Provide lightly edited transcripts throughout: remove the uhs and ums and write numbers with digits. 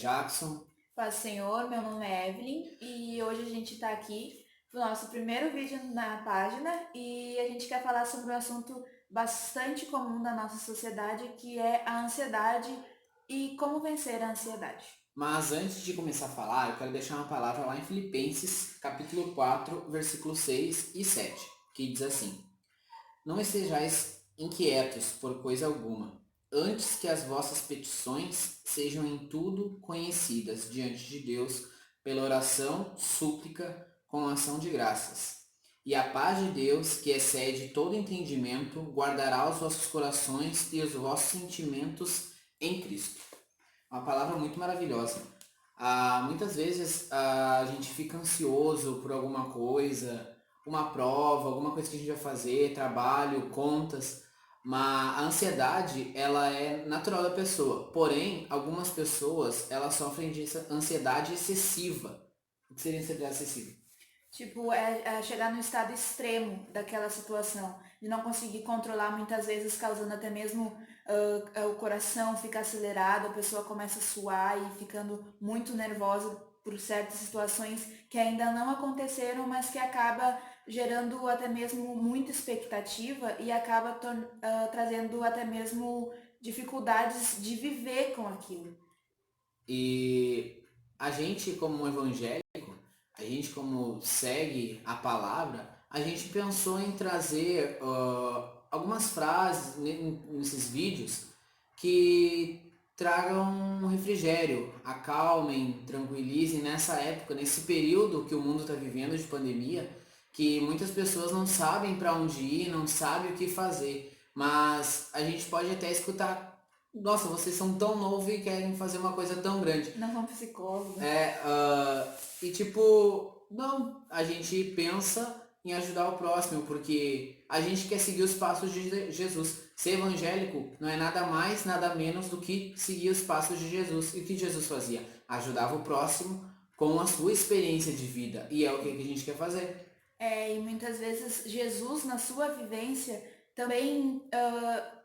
Jackson. Paz Senhor, meu nome é Evelyn e hoje a gente está aqui no nosso primeiro vídeo na página e a gente quer falar sobre um assunto bastante comum na nossa sociedade, que é a ansiedade e como vencer a ansiedade. Mas antes de começar a falar, eu quero deixar uma palavra lá em Filipenses, capítulo 4, versículos 6 e 7, que diz assim: Não estejais inquietos por coisa alguma, antes que as vossas petições sejam em tudo conhecidas diante de Deus pela oração, súplica, com ação de graças. E a paz de Deus, que excede todo entendimento, guardará os vossos corações e os vossos sentimentos em Cristo. Uma palavra muito maravilhosa. Muitas vezes a gente fica ansioso por alguma coisa, uma prova, alguma coisa que a gente vai fazer, trabalho, contas, mas a ansiedade, ela é natural da pessoa. Porém, algumas pessoas, elas sofrem de ansiedade excessiva. O que seria ansiedade excessiva? Tipo, é chegar no estado extremo daquela situação, de não conseguir controlar, muitas vezes causando até mesmo o coração fica acelerado, a pessoa começa a suar e ficando muito nervosa por certas situações que ainda não aconteceram, mas que acaba gerando até mesmo muita expectativa e acaba trazendo até mesmo dificuldades de viver com aquilo. E a gente, como evangélico, a gente como segue a palavra, a gente pensou em trazer algumas frases nesses vídeos que tragam um refrigério, acalmem, tranquilizem nessa época, nesse período que o mundo está vivendo de pandemia, que muitas pessoas não sabem para onde ir, não sabem o que fazer. Mas a gente pode até escutar: nossa, vocês são tão novos e querem fazer uma coisa tão grande. Não vão psicólogo. E tipo, não, a gente pensa em ajudar o próximo, porque a gente quer seguir os passos de Jesus. Ser evangélico não é nada mais, nada menos do que seguir os passos de Jesus. E o que Jesus fazia? Ajudava o próximo com a sua experiência de vida. E é o que a gente quer fazer. E muitas vezes Jesus, na sua vivência, também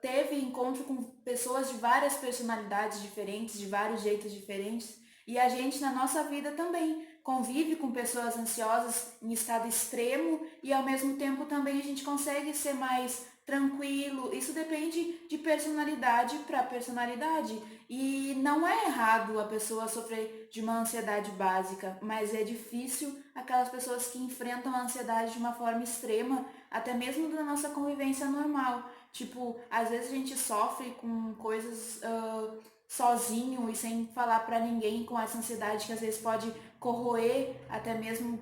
teve encontro com pessoas de várias personalidades diferentes, de vários jeitos diferentes. E a gente, na nossa vida, também convive com pessoas ansiosas em estado extremo e, ao mesmo tempo, também a gente consegue ser mais tranquilo. Isso depende de personalidade para personalidade. E não é errado a pessoa sofrer de uma ansiedade básica, mas é difícil aquelas pessoas que enfrentam a ansiedade de uma forma extrema, até mesmo da nossa convivência normal. Tipo, às vezes a gente sofre com coisas sozinho e sem falar pra ninguém, com essa ansiedade que às vezes pode corroer até mesmo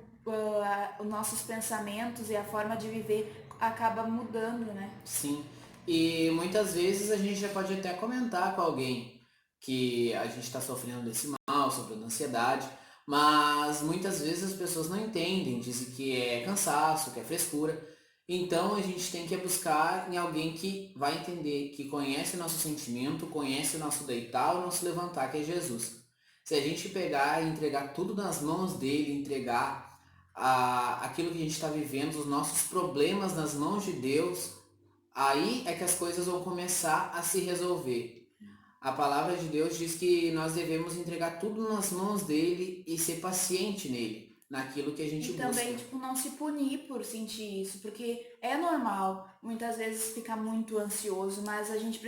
os nossos pensamentos, e a forma de viver acaba mudando, né? Sim. E muitas vezes a gente já pode até comentar com alguém que a gente está sofrendo desse mal, sofrendo ansiedade, mas muitas vezes as pessoas não entendem, dizem que é cansaço, que é frescura. Então a gente tem que buscar em alguém que vai entender, que conhece o nosso sentimento, conhece o nosso deitar, o nosso levantar, que é Jesus. Se a gente pegar e entregar tudo nas mãos dele, entregar aquilo que a gente está vivendo, os nossos problemas nas mãos de Deus, aí é que as coisas vão começar a se resolver. A palavra de Deus diz que nós devemos entregar tudo nas mãos dele e ser paciente nele, naquilo que a E gente busca. também, tipo, não se punir por sentir isso, porque é normal muitas vezes ficar muito ansioso, mas a gente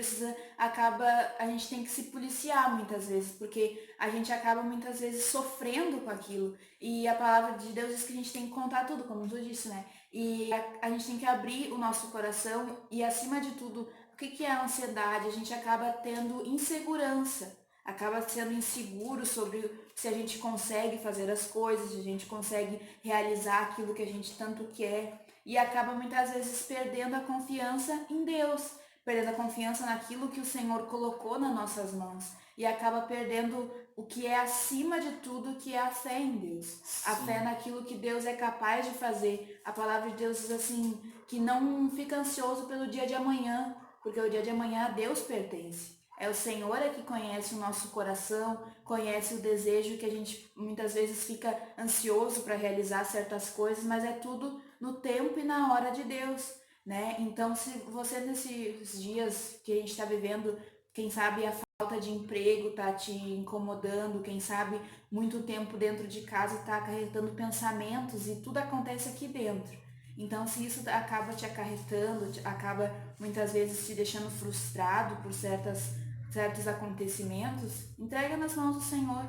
a gente tem que se policiar muitas vezes, porque a gente acaba muitas vezes sofrendo com aquilo. E a palavra de Deus diz que a gente tem que contar tudo, como tu disse, né? E a gente tem que abrir o nosso coração e, acima de tudo, o que que é a ansiedade? A gente acaba tendo insegurança, acaba sendo inseguro sobre se a gente consegue fazer as coisas, se a gente consegue realizar aquilo que a gente tanto quer, e acaba muitas vezes perdendo a confiança em Deus, perdendo a confiança naquilo que o Senhor colocou nas nossas mãos, e acaba perdendo o que é acima de tudo, que é a fé em Deus, a fé Sim. naquilo que Deus é capaz de fazer. A palavra de Deus diz assim, que não fica ansioso pelo dia de amanhã, porque o dia de amanhã a Deus pertence. É o Senhor que conhece o nosso coração, conhece o desejo, que a gente muitas vezes fica ansioso para realizar certas coisas, mas é tudo no tempo e na hora de Deus, né? Então, se você nesses dias que a gente está vivendo, quem sabe a falta de emprego tá te incomodando, quem sabe muito tempo dentro de casa tá acarretando pensamentos e tudo acontece aqui dentro. Então, se isso acaba te acarretando, acaba muitas vezes te deixando frustrado por certos acontecimentos, entrega nas mãos do Senhor.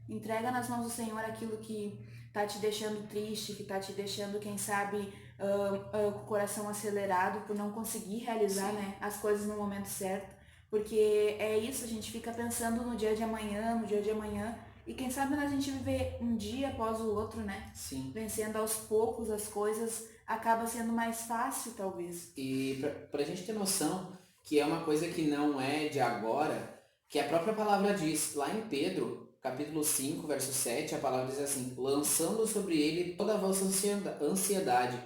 Entrega nas mãos do Senhor aquilo que tá te deixando triste, que tá te deixando, quem sabe, com o coração acelerado por não conseguir realizar, Sim. né, as coisas no momento certo. Porque é isso, a gente fica pensando no dia de amanhã, no dia de amanhã, e quem sabe a gente viver um dia após o outro, né? Sim. Vencendo aos poucos as coisas, acaba sendo mais fácil, talvez. E pra gente ter noção que é uma coisa que não é de agora, que a própria palavra diz, lá em Pedro, capítulo 5, verso 7, a palavra diz assim, lançando sobre ele toda a vossa ansiedade.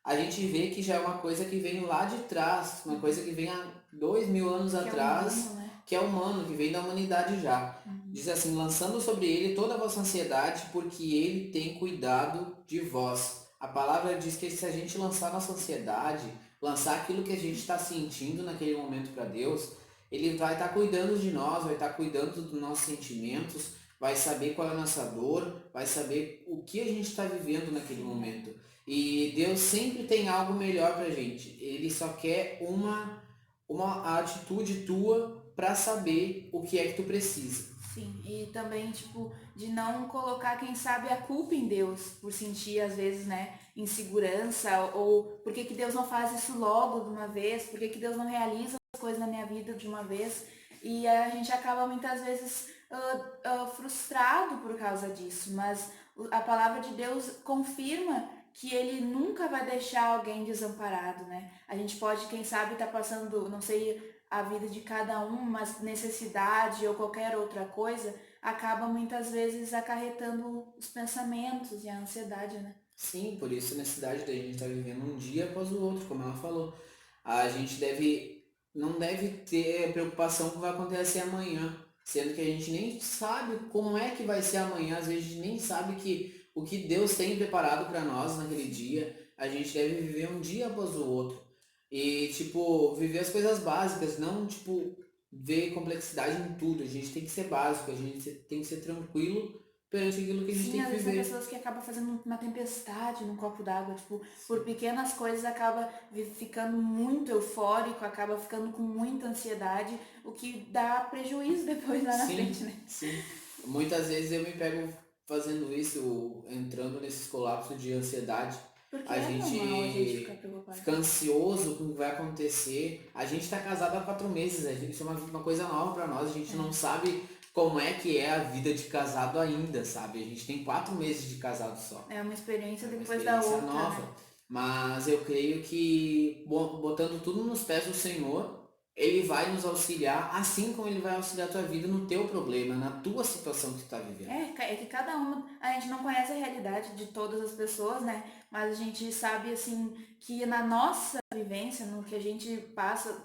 A gente vê que já é uma coisa que vem lá de trás, uma coisa que vem há 2000 anos Que é atrás, humano, né? que é humano, que vem da humanidade já. Diz assim, lançando sobre ele toda a vossa ansiedade, porque ele tem cuidado de vós. A palavra diz que se a gente lançar nossa ansiedade, lançar aquilo que a gente está sentindo naquele momento para Deus, ele vai estar cuidando de nós, vai estar cuidando dos nossos sentimentos, vai saber qual é a nossa dor, vai saber o que a gente está vivendo naquele momento. E Deus sempre tem algo melhor pra gente. Ele só quer uma atitude tua para saber o que é que tu precisa. Sim, e também, tipo, de não colocar, quem sabe, a culpa em Deus, por sentir, às vezes, né, insegurança, ou por que que Deus não faz isso logo de uma vez, por que que Deus não realiza as coisas na minha vida de uma vez, e a gente acaba muitas vezes frustrado por causa disso, mas a palavra de Deus confirma que ele nunca vai deixar alguém desamparado, né? A gente pode, quem sabe, estar passando, não sei, a vida de cada um, mas necessidade ou qualquer outra coisa acaba muitas vezes acarretando os pensamentos e a ansiedade, né? Sim, por isso a necessidade da gente estar vivendo um dia após o outro, como ela falou. A gente não deve ter preocupação com o que vai acontecer amanhã, sendo que a gente nem sabe como é que vai ser amanhã, às vezes a gente nem sabe que o que Deus tem preparado para nós naquele dia, a gente deve viver um dia após o outro. E, tipo, viver as coisas básicas, não, tipo, ver complexidade em tudo. A gente tem que ser básico, a gente tem que ser tranquilo perante aquilo que a gente Sim, tem às que vezes tem viver. pessoas que acabam fazendo uma tempestade num copo d'água, tipo, por pequenas coisas acaba ficando muito eufórico, acaba ficando com muita ansiedade, o que dá prejuízo depois lá na frente, Sim, né? sim. Muitas vezes eu me pego fazendo isso, entrando nesses colapsos de ansiedade. Porque A é normal a gente ficar gente preocupado. fica ansioso com o que vai acontecer. A gente está casado há 4 meses, isso é uma coisa nova para nós. A gente não sabe como é que é a vida de casado ainda, sabe? A gente tem 4 meses de casado só. É uma experiência É uma depois da experiência outra, né? nova. Mas eu creio que botando tudo nos pés do Senhor, Ele vai nos auxiliar, assim como Ele vai auxiliar a tua vida no teu problema, na tua situação que tu está vivendo. É que cada uma, a gente não conhece a realidade de todas as pessoas, né? Mas a gente sabe, assim, que na nossa vivência, no que a gente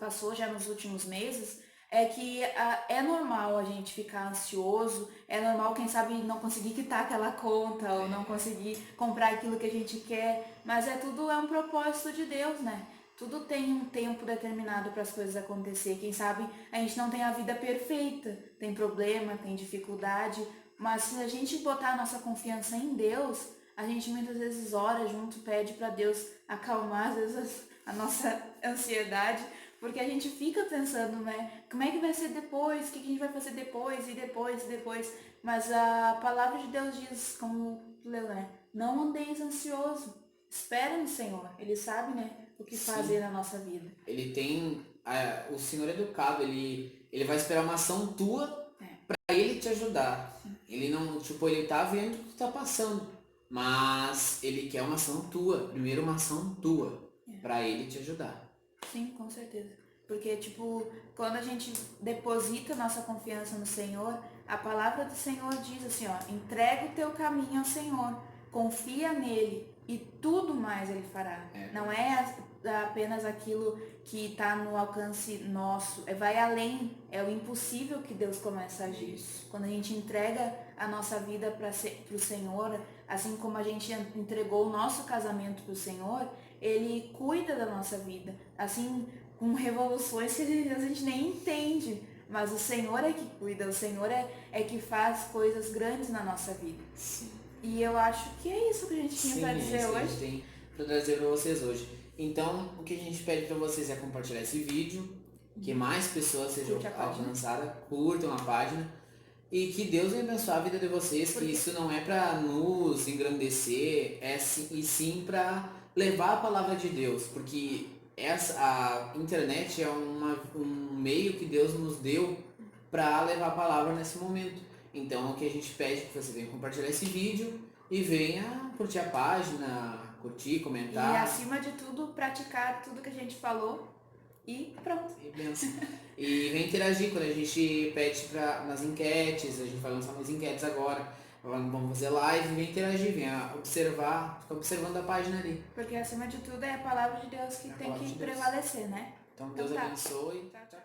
passou já nos últimos meses, é que é normal a gente ficar ansioso, é normal, quem sabe, não conseguir quitar aquela conta ou não conseguir comprar aquilo que a gente quer, mas tudo é um propósito de Deus, né? Tudo tem um tempo determinado para as coisas acontecer. Quem sabe a gente não tem a vida perfeita, tem problema, tem dificuldade, mas se a gente botar a nossa confiança em Deus, a gente muitas vezes ora junto, pede para Deus acalmar às vezes a nossa ansiedade, porque a gente fica pensando, né, como é que vai ser depois, o que a gente vai fazer depois, e depois, e depois, mas a palavra de Deus diz, como tu leu, né, não andeis ansioso, espera no Senhor, Ele sabe, né, o que fazer Sim, na nossa vida. Ele tem. O Senhor é educado, ele vai esperar uma ação tua É, para Ele te ajudar. Ele não, tipo, Ele tá vendo o que tu tá passando, mas Ele quer uma ação tua, primeiro uma ação tua, para Ele te ajudar. sim, com certeza. Porque, tipo, quando a gente deposita nossa confiança no Senhor, a palavra do Senhor diz assim, ó, entrega o teu caminho ao Senhor, confia nele e tudo mais ele fará. Não é apenas aquilo que está no alcance nosso, vai além, é o impossível que Deus começa a agir. Isso. Quando a gente entrega a nossa vida para o Senhor, assim como a gente entregou o nosso casamento para o Senhor, Ele cuida da nossa vida, assim, com revoluções que a gente nem entende, Mas o Senhor é que cuida, o Senhor é que faz coisas grandes na nossa vida. Sim. E eu acho que é isso que a gente tinha Sim, pra é dizer isso que a hoje. gente tem pra trazer pra vocês hoje. Então, o que a gente pede pra vocês é compartilhar esse vídeo, que mais pessoas sejam Curte a página. alcançadas, curtam a página e que Deus venha abençoar a vida de vocês, que isso não é pra nos engrandecer, e sim pra levar a palavra de Deus, porque a internet é um meio que Deus nos deu pra levar a palavra nesse momento. Então, o que a gente pede é que você venha compartilhar esse vídeo e venha curtir a página, curtir, E comentar. acima de tudo, praticar tudo que a gente falou e pronto. E benção. E vem interagir quando a gente pede nas enquetes, a gente vai lançar umas enquetes agora. Vamos fazer live, vem interagir, vem observar, fica observando a página ali. Porque acima de tudo é a palavra de Deus que É a tem palavra que de Deus. prevalecer, né? Então Deus tá. abençoe. Tchau, tchau.